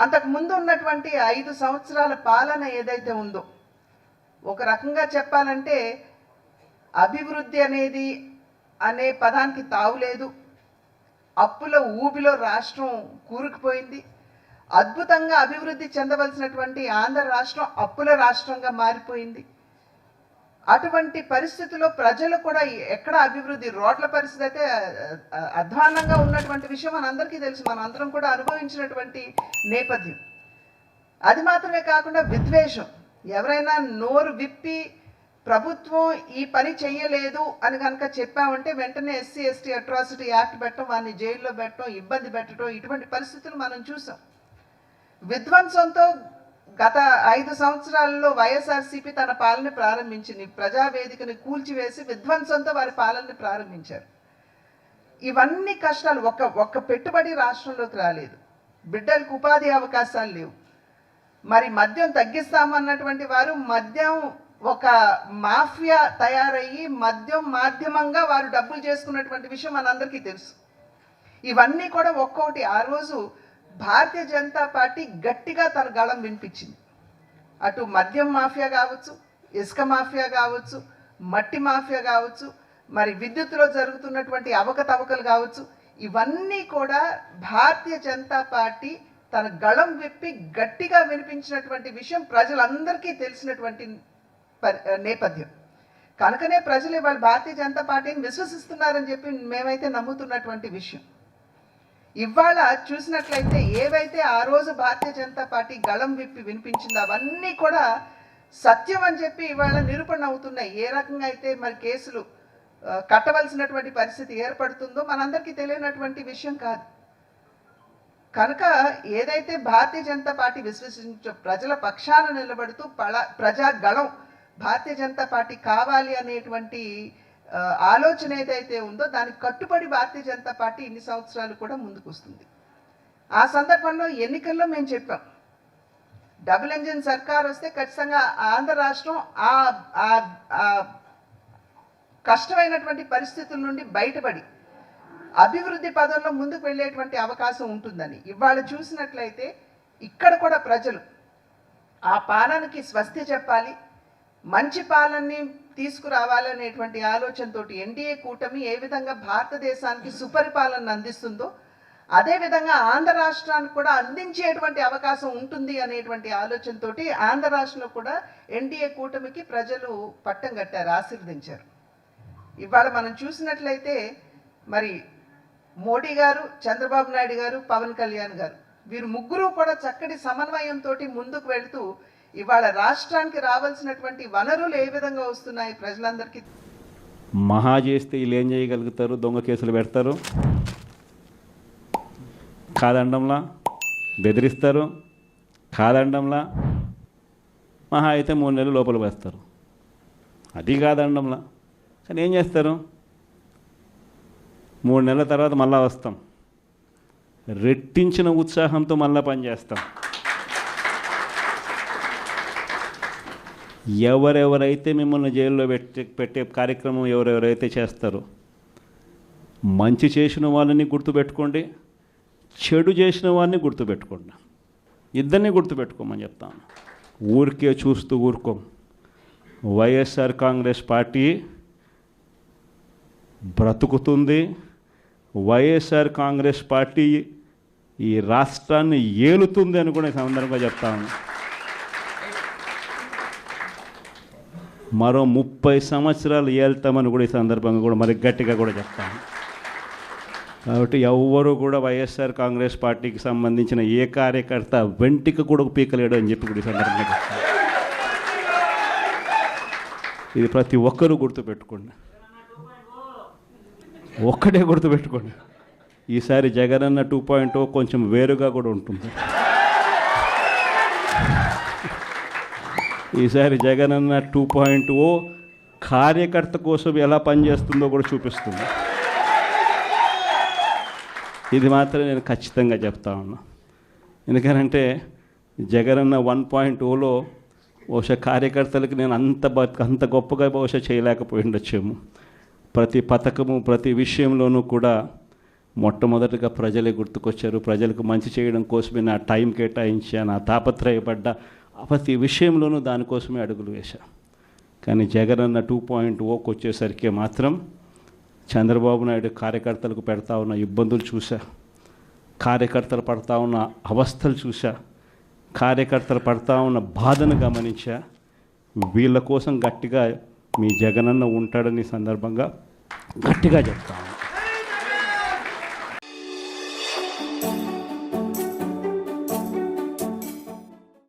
అంతకు ముందు ఉన్నటువంటి 5 సంవత్సరాల పాలన ఏదైతే ఉందో, ఒక రకంగా చెప్పాలంటే అభివృద్ధి అనేది అనే పదానికి తావులేదు. అప్పుల ఊబిలో రాష్ట్రం కూరుకుపోయింది. అద్భుతంగా అభివృద్ధి చెందవలసినటువంటి ఆంధ్ర రాష్ట్రం అప్పుల రాష్ట్రంగా మారిపోయింది. అటువంటి పరిస్థితుల్లో ప్రజలు కూడా ఎక్కడ అభివృద్ధి, రోడ్ల పరిస్థితి అయితే అధ్వాన్నంగా ఉన్నటువంటి విషయం మనందరికీ తెలుసు, మనందరం కూడా అనుభవించినటువంటి నేపథ్యం. అది మాత్రమే కాకుండా విద్వేషం, ఎవరైనా నోరు విప్పి ప్రభుత్వం ఈ పని చెయ్యలేదు అని కనుక చెప్పామంటే వెంటనే ఎస్సీ ఎస్టీ అట్రాసిటీ యాక్ట్ పెట్టడం, వారిని జైల్లో పెట్టడం, ఇబ్బంది పెట్టడం, ఇటువంటి పరిస్థితులు మనం చూసాం. విధ్వంసంతో గత 5 సంవత్సరాల్లో వైఎస్ఆర్సీపీ తన పాలన ప్రారంభించింది. ప్రజావేదికని కూల్చివేసి విధ్వంసంతో వారి పాలనని ప్రారంభించారు. ఇవన్నీ కష్టాలు, ఒక్క పెట్టుబడి రాష్ట్రంలోకి రాలేదు. బిడ్డలకు ఉపాధి అవకాశాలు లేవు. మరి మద్యం తగ్గిస్తామన్నటువంటి వారు మద్యం ఒక మాఫియా తయారయ్యి మద్యం మాధ్యమంగా వారు డబ్బులు చేసుకున్నటువంటి విషయం మనందరికీ తెలుసు. ఇవన్నీ కూడా ఒక్కొక్కటి ఆ రోజు భారతీయ జనతా పార్టీ గట్టిగా తన గళం వినిపించింది. అటు మద్యం మాఫియా కావచ్చు, ఇసుక మాఫియా కావచ్చు, మట్టి మాఫియా కావచ్చు, మరి విద్యుత్తులో జరుగుతున్నటువంటి అవకతవకలు కావచ్చు, ఇవన్నీ కూడా భారతీయ జనతా పార్టీ తన గళం విప్పి గట్టిగా వినిపించినటువంటి విషయం ప్రజలందరికీ తెలిసినటువంటి నేపథ్యం. కనుకనే ప్రజలు ఇవాళ భారతీయ జనతా పార్టీని విశ్వసిస్తున్నారని చెప్పి మేమైతే నమ్ముతున్నటువంటి విషయం. ఇవాళ చూసినట్లయితే ఏవైతే ఆ రోజు భారతీయ జనతా పార్టీ గళం విప్పి వినిపించిందో అవన్నీ కూడా సత్యం అని చెప్పి ఇవాళ నిరూపణ అవుతున్నాయి. ఏ రకంగా అయితే మరి కేసులు కట్టవలసినటువంటి పరిస్థితి ఏర్పడుతుందో మనందరికీ తెలియనటువంటి విషయం కాదు. కనుక ఏదైతే భారతీయ జనతా పార్టీ విశ్వసించే ప్రజల పక్షాన నిలబడుతూ ప్రజా గళం భారతీయ జనతా పార్టీ కావాలి అనేటువంటి ఆలోచన ఏదైతే ఉందో దానికి కట్టుబడి భారతీయ జనతా పార్టీ ఇన్ని సంవత్సరాలు కూడా ముందుకు వస్తుంది. ఆ సందర్భంలో ఎన్నికల్లో మేము చెప్పాం, డబుల్ ఇంజిన్ సర్కార్ వస్తే ఖచ్చితంగా ఆంధ్ర రాష్ట్రం ఆ కష్టమైనటువంటి పరిస్థితుల నుండి బయటపడి అభివృద్ధి పదంలో ముందుకు వెళ్ళేటువంటి అవకాశం ఉంటుందని. ఇవాళ చూసినట్లయితే ఇక్కడ కూడా ప్రజలు ఆ పాలనకి స్వస్తి చెప్పాలి, మంచి పాలనని తీసుకురావాలనేటువంటి ఆలోచనతో ఎన్డీఏ కూటమి ఏ విధంగా భారతదేశానికి సుపరిపాలన అందిస్తుందో అదేవిధంగా ఆంధ్ర రాష్ట్రానికి కూడా అందించేటువంటి అవకాశం ఉంటుంది అనేటువంటి ఆలోచనతో ఆంధ్ర రాష్ట్రంలో కూడా ఎన్డీఏ కూటమికి ప్రజలు పట్టం కట్టారు, ఆశీర్వదించారు. ఇవాళ మనం చూసినట్లయితే మరి మోడీ గారు, చంద్రబాబు నాయుడు గారు, పవన్ కళ్యాణ్ గారు, వీరు ముగ్గురు కూడా చక్కటి సమన్వయంతో ముందుకు వెళుతూ ఇవాళ రాష్ట్రానికి రావాల్సినటువంటి వనరులు ఏ విధంగా వస్తున్నాయి ప్రజలందరికీ. మహా చేస్తే వీళ్ళు ఏం చేయగలుగుతారు? దొంగ కేసులు పెడతారు, కాదండంలా బెదిరిస్తారు, కాదండంలా మహా అయితే 3 నెలలు లోపల వేస్తారు, అది కాదండంలా. కానీ ఏం చేస్తారు? 3 నెలల తర్వాత మళ్ళా వస్తాం, రెట్టించిన ఉత్సాహంతో మళ్ళా పనిచేస్తాం. ఎవరెవరైతే మిమ్మల్ని జైల్లో పెట్టే కార్యక్రమం ఎవరెవరైతే చేస్తారో మంచి చేసిన వాళ్ళని గుర్తుపెట్టుకోండి, చెడు చేసిన వారిని గుర్తుపెట్టుకోండి, ఇద్దరిని గుర్తుపెట్టుకోమని చెప్తాను. ఊరికే చూస్తూ ఊరుకోం. వైఎస్ఆర్ కాంగ్రెస్ పార్టీ బ్రతుకుతుంది. వైఎస్ఆర్ కాంగ్రెస్ పార్టీ ఈ రాష్ట్రాన్ని ఏలుతుంది అని కూడా ఈ సందర్భంగా చెప్తాను. మరో 30 సంవత్సరాలు ఏళ్తామని కూడా ఈ సందర్భంగా కూడా మరి గట్టిగా కూడా చెప్తాను. కాబట్టి ఎవ్వరూ కూడా వైఎస్ఆర్ కాంగ్రెస్ పార్టీకి సంబంధించిన ఏ కార్యకర్త వెంటికి కూడా పీకలేడు అని చెప్పి కూడా ఈ సందర్భంగా చెప్తాను. ఇది ప్రతి ఒక్కరూ గుర్తుపెట్టుకోండి, ఒక్కటే గుర్తుపెట్టుకోండి. ఈసారి జగనన్న 2.0 కొంచెం వేరుగా కూడా ఉంటుంది. ఈసారి జగనన్న 2.0 కార్యకర్త కోసం ఎలా పనిచేస్తుందో కూడా చూపిస్తుంది. ఇది మాత్రం నేను ఖచ్చితంగా చెప్తా ఉన్నా. ఎందుకనంటే జగనన్న 1.0లో బహుశా కార్యకర్తలకి నేను అంత గొప్పగా బహుశా చేయలేకపోయి ఉండొచ్చేమో. ప్రతి పథకము ప్రతి విషయంలోనూ కూడా మొట్టమొదటిగా ప్రజలే గుర్తుకొచ్చారు. ప్రజలకు మంచి చేయడం కోసమే నా టైం కేటాయించా, నా తాపత్రయపడ్డా, ప్రతి విషయంలోనూ దానికోసమే అడుగులు వేశా. కానీ జగన్ అన్న 2.0కి వచ్చేసరికి మాత్రం చంద్రబాబు నాయుడు కార్యకర్తలకు పెడతా ఉన్న ఇబ్బందులు చూసా, కార్యకర్తలు పడతా ఉన్న అవస్థలు చూసా, కార్యకర్తలు పడతా ఉన్న బాధను గమనించా. వీళ్ళ కోసం గట్టిగా మీ జగనన్న ఉంటాడని సందర్భంగా గట్టిగా చెప్తాను.